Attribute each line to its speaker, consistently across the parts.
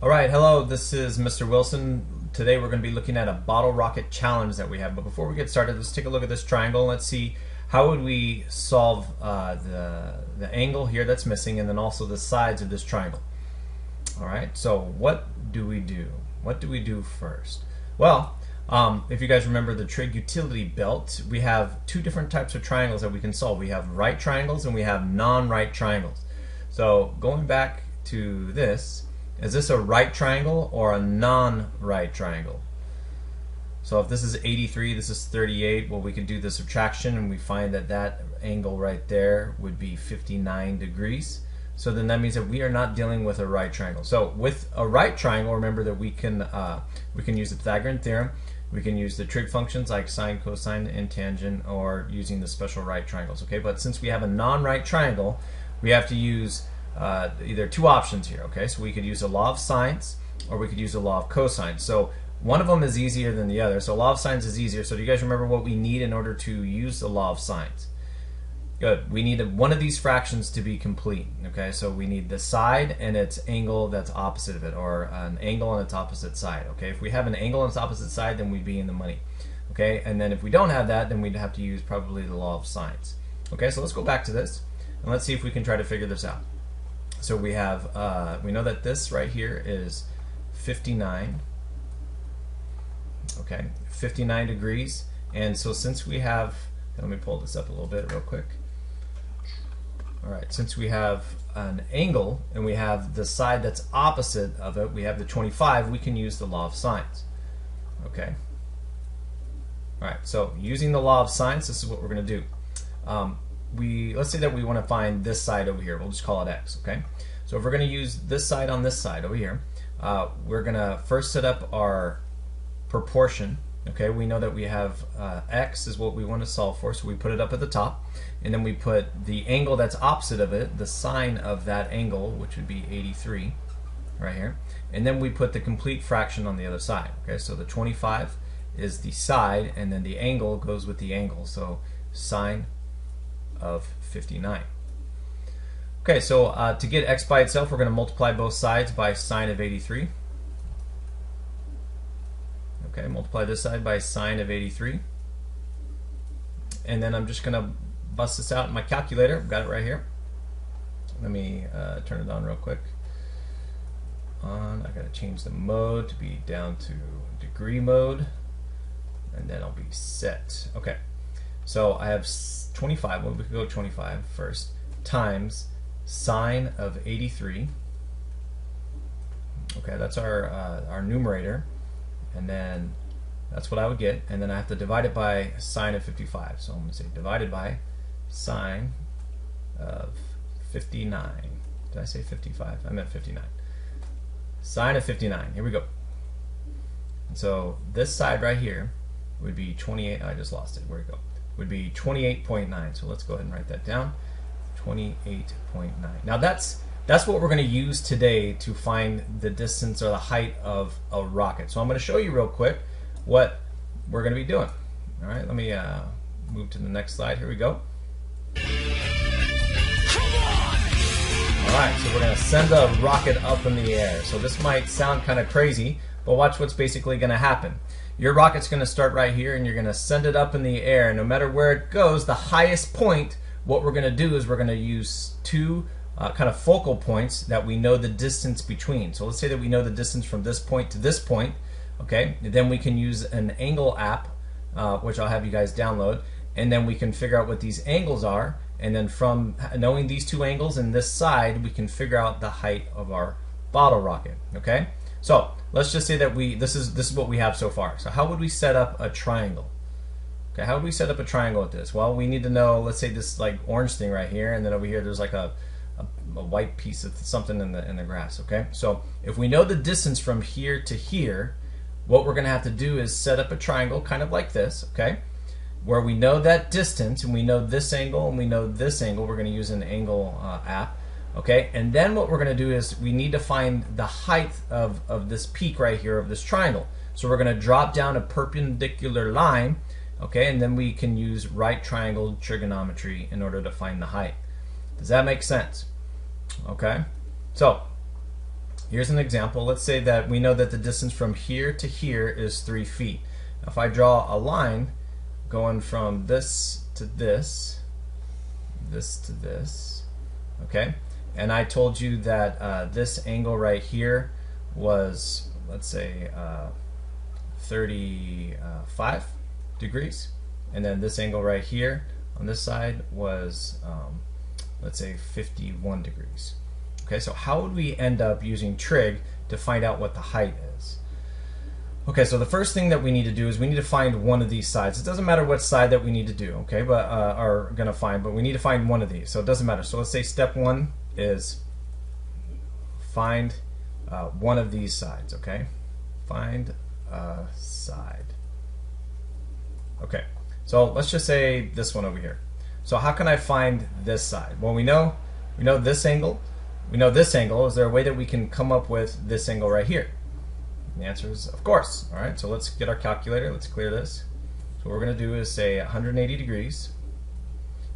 Speaker 1: All right, hello, this is Mr. Wilson. Today we're going to be looking at a bottle rocket challenge that we have. But before we get started, let's take a look at this triangle. Let's see how would we solve the angle here that's missing, and then also the sides of this triangle. All right, so what do we do? What do we do first? Well, if you guys remember the trig utility belt, we have two different types of triangles that we can solve. We have right triangles and we have non-right triangles. So going back to this, is this a right triangle or a non-right triangle? So if this is 83, this is 38, well, we could do the subtraction and we find that that angle right there would be 59 degrees. So then that means that we are not dealing with a right triangle. So with a right triangle, remember that we can use the Pythagorean theorem. We can use the trig functions like sine, cosine, and tangent, or using the special right triangles. Okay, but since we have a non-right triangle, we have to use either two options here. Okay, so we could use the law of sines or we could use the law of cosine. So one of them is easier than the other. So law of sines is easier. So do you guys remember what we need in order to use the law of sines? Good. We need one of these fractions to be complete. Okay, so we need the side and its angle that's opposite of it, or an angle on its opposite side. Okay, if we have an angle on its opposite side, then we'd be in the money. Okay, and then if we don't have that, then we'd have to use probably the law of sines. Okay, so let's go back to this and let's see if we can try to figure this out. So we have, we know that this right here is 59. Okay, 59 degrees. And so since we have, let me pull this up a little bit real quick. All right, since we have an angle and we have the side that's opposite of it, we have the 25, we can use the law of sines. Okay. All right, so using the law of sines, this is what we're going to do. Let's say that we want to find this side over here. We'll just call it x. Okay. So if we're going to use this side on this side over here, we're going to first set up our proportion. Okay. We know that we have x is what we want to solve for, so we put it up at the top, and then we put the angle that's opposite of it, the sine of that angle, which would be 83, right here, and then we put the complete fraction on the other side. Okay. So the 25 is the side, and then the angle goes with the angle. So sine of 59. Okay, so to get x by itself, we're going to multiply both sides by sine of 83. Okay, multiply this side by sine of 83. And then I'm just going to bust this out in my calculator. I've got it right here. Let me turn it on real quick. I got to change the mode to be down to degree mode, and then I'll be set. Okay, so I have 25, well, we could go 25 first, times sine of 83. Okay, that's our numerator, and then that's what I would get, and then I have to divide it by sine of 55. So I'm going to say divided by sine of 59. Did I say 55? I meant 59. Sine of 59. Here we go. And so this side right here would be 28. I just lost it. Where'd it go? Would be 28.9. So let's go ahead and write that down. 28.9. Now that's what we're going to use today to find the distance or the height of a rocket. So I'm going to show you real quick what we're going to be doing. All right, let me move to the next slide. Here we go. All right, so we're going to send a rocket up in the air. So this might sound kind of crazy, but watch what's basically going to happen. Your rocket's going to start right here, and you're going to send it up in the air. And no matter where it goes, the highest point, what we're going to do is we're going to use two kind of focal points that we know the distance between. So let's say that we know the distance from this point to this point. Okay, and then we can use an angle app, which I'll have you guys download, and then we can figure out what these angles are. And then from knowing these two angles and this side, we can figure out the height of our bottle rocket. Okay. So let's just say that this is what we have so far. So how would we set up a triangle? Okay, how would we set up a triangle with this? Well, we need to know, let's say this like orange thing right here, and then over here there's like a white piece of something in the grass. Okay, so if we know the distance from here to here, what we're going to have to do is set up a triangle kind of like this. Okay, where we know that distance and we know this angle and we know this angle. We're going to use an angle app. Okay, and then what we're going to do is we need to find the height of this peak right here of this triangle. So we're going to drop down a perpendicular line, okay, and then we can use right triangle trigonometry in order to find the height. Does that make sense? Okay, so Here's an example. Let's say that we know that the distance from here to here is 3 feet. Now, if I draw a line going from this to this, this to this, okay, and I told you that this angle right here was, let's say, 35 degrees, and then this angle right here on this side was, let's say, 51 degrees. Okay, so how would we end up using trig to find out what the height is? Okay, so the first thing that we need to do is we need to find one of these sides. It doesn't matter what side that we need to do, okay, but are going to find, but we need to find one of these. So it doesn't matter. So let's say step one is find one of these sides, okay? Find a side. Okay, so let's just say this one over here. So how can I find this side? Well, we know this angle. We know this angle. Is there a way that we can come up with this angle right here? And the answer is of course. All right, so let's get our calculator. Let's clear this. So what we're going to do is say 180 degrees.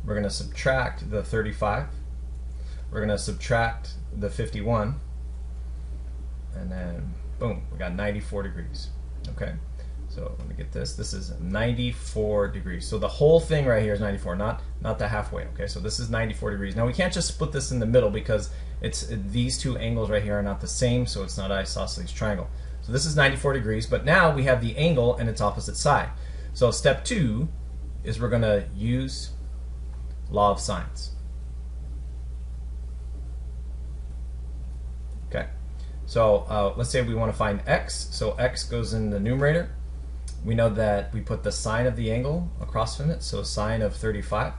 Speaker 1: We're going to subtract the 35. We're going to subtract the 51. And then, boom, we got 94 degrees. Okay, so let me get this. This is 94 degrees. So the whole thing right here is 94, not the halfway. Okay, so this is 94 degrees. Now we can't just split this in the middle because these two angles right here are not the same, so it's not an isosceles triangle. So this is 94 degrees, but now we have the angle and its opposite side. So step two is we're going to use law of sines. Okay, so let's say we want to find x. So x goes in the numerator. We know that we put the sine of the angle across from it, so sine of 35.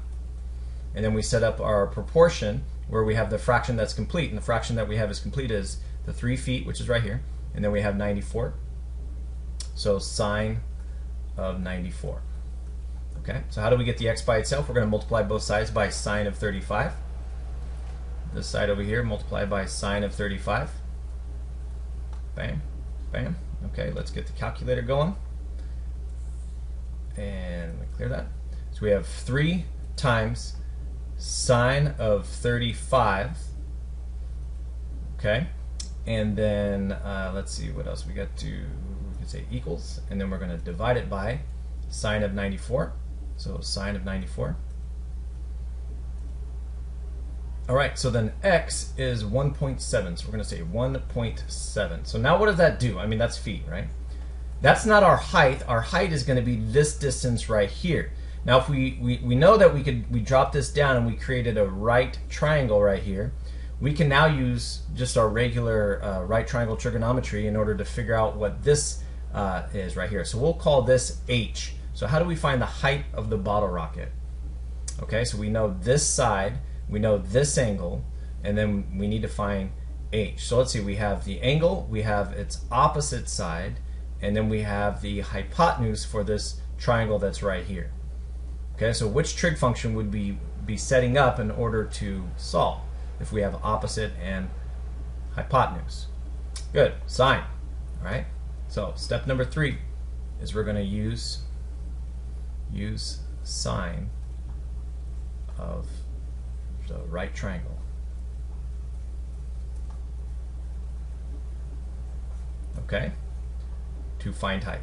Speaker 1: And then we set up our proportion where we have the fraction that's complete. And the fraction that we have is complete is the 3 feet, which is right here. And then we have 94. So sine of 94. Okay, so how do we get the x by itself? We're going to multiply both sides by sine of 35. This side over here, multiply by sine of 35. Bam, bam. Okay, let's get the calculator going. And let me clear that. So we have 3 times sine of 35. Okay, and then let's see what else we got to. We could say equals, and then we're going to divide it by sine of 94. So sine of 94. All right, so then x is 1.7. So we're going to say 1.7. So now what does that do? I mean, that's feet, right? That's not our height. Our height is going to be this distance right here. Now, if we know that we drop this down and we created a right triangle right here, we can now use just our regular right triangle trigonometry in order to figure out what this is right here. So we'll call this h. So how do we find the height of the bottle rocket? Okay, so we know this side, we know this angle, and then we need to find h. So let's see, we have the angle, we have its opposite side, and then we have the hypotenuse for this triangle that's right here. Okay, so which trig function would we be setting up in order to solve if we have opposite and hypotenuse? Good, sine. All right, so step number 3 is we're going to use sine of the right triangle. Okay, to find height.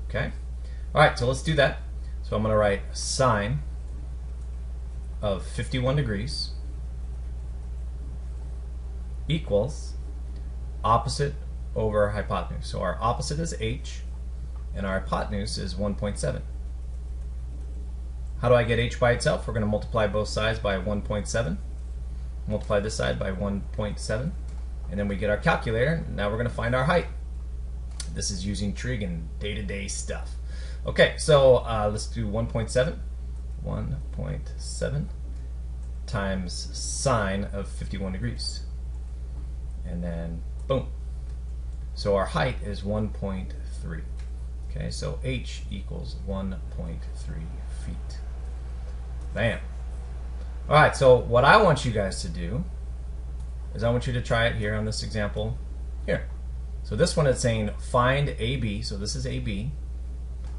Speaker 1: Okay, all right, so let's do that. So I'm going to write sine of 51 degrees equals opposite over hypotenuse. So our opposite is h, and our hypotenuse is 1.7. How do I get h by itself? We're going to multiply both sides by 1.7. Multiply this side by 1.7. And then we get our calculator. Now we're going to find our height. This is using trig and day-to-day stuff. Okay, so let's do 1.7. 1.7 times sine of 51 degrees. And then, boom. So our height is 1.3. Okay, so h equals 1.3 feet. Bam. All right, so what I want you guys to do is I want you to try it here on this example here. So this one is saying find AB, so this is AB,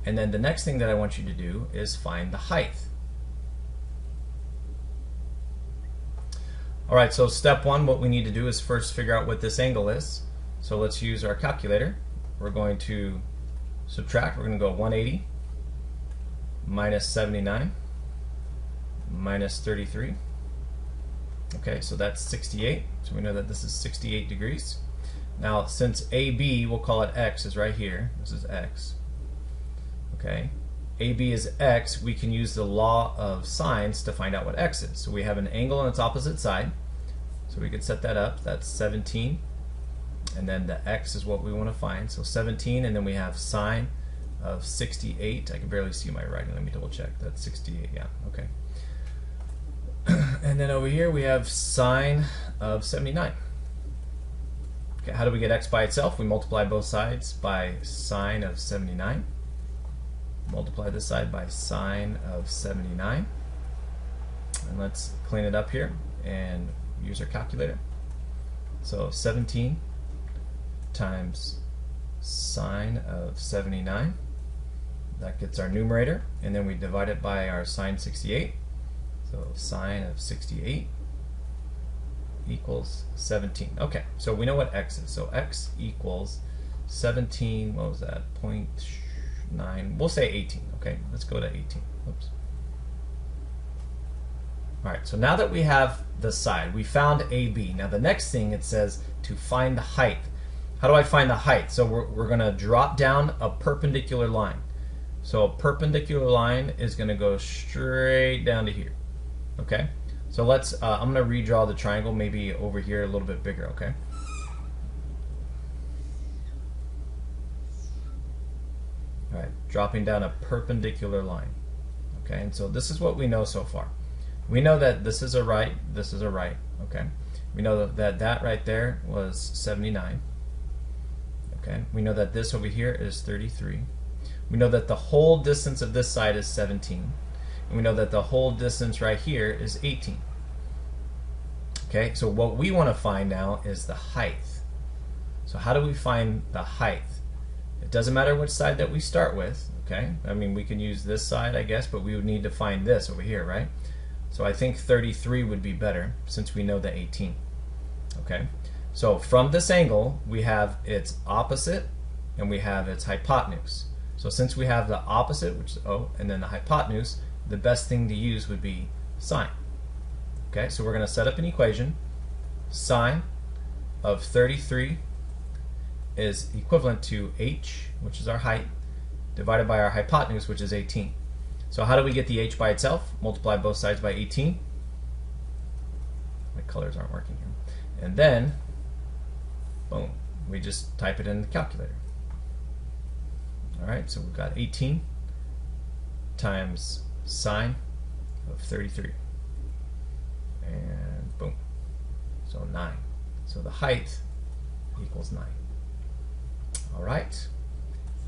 Speaker 1: and then the next thing that I want you to do is find the height. All right, so step one, what we need to do is first figure out what this angle is. So let's use our calculator. We're going to subtract. We're going to go 180 minus 79 minus 33. Okay, so that's 68. So we know that this is 68 degrees. Now, since AB, we'll call it X, is right here. This is X. Okay, AB is X. We can use the law of sines to find out what X is. So we have an angle on its opposite side. So we could set that up. That's 17. And then the X is what we want to find. So 17, and then we have sine of 68. I can barely see my writing. Let me double check. That's 68. Yeah, okay. And then over here we have sine of 79. Okay, how do we get X by itself? We multiply both sides by sine of 79. Multiply this side by sine of 79. And let's clean it up here and use our calculator. So 17 times sine of 79. That gets our numerator, and then we divide it by our sine 68. So sine of 68 equals 17. Okay, so we know what X is. So X equals 17, what was that, 0.9, we'll say 18. Okay, let's go to 18. Oops. All right, so now that we have the side, we found AB. Now the next thing, it says to find the height. How do I find the height? So we're going to drop down a perpendicular line. So a perpendicular line is going to go straight down to here. Okay, so let's, I'm going to redraw the triangle maybe over here a little bit bigger, okay? All right, dropping down a perpendicular line. Okay, and so this is what we know so far. We know that this is a right, this is a right, okay? We know that right there was 79. Okay, we know that this over here is 33. We know that the whole distance of this side is 17. And we know that the whole distance right here is 18. Okay, so what we want to find now is the height. So how do we find the height? It doesn't matter which side that we start with, okay? I mean, we can use this side, I guess, but we would need to find this over here, right? So I think 33 would be better since we know the 18. Okay, so from this angle, we have its opposite and we have its hypotenuse. So since we have the opposite, which is O, and then the hypotenuse, the best thing to use would be sine. Okay, so we're going to set up an equation. Sine of 33 is equivalent to h, which is our height, divided by our hypotenuse, which is 18. So how do we get the h by itself? Multiply both sides by 18. My colors aren't working here. And then, boom, we just type it in the calculator. All right, so we've got 18 times sine of 33. And boom, so 9. So the height equals 9. All right.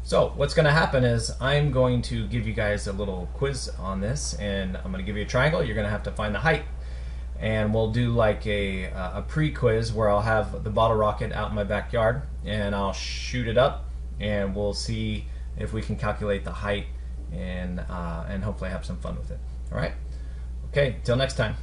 Speaker 1: So what's going to happen is I'm going to give you guys a little quiz on this, and I'm going to give you a triangle. You're going to have to find the height, and we'll do like a pre-quiz where I'll have the bottle rocket out in my backyard, and I'll shoot it up, and we'll see if we can calculate the height and hopefully have some fun with it. All right. Okay. Till next time.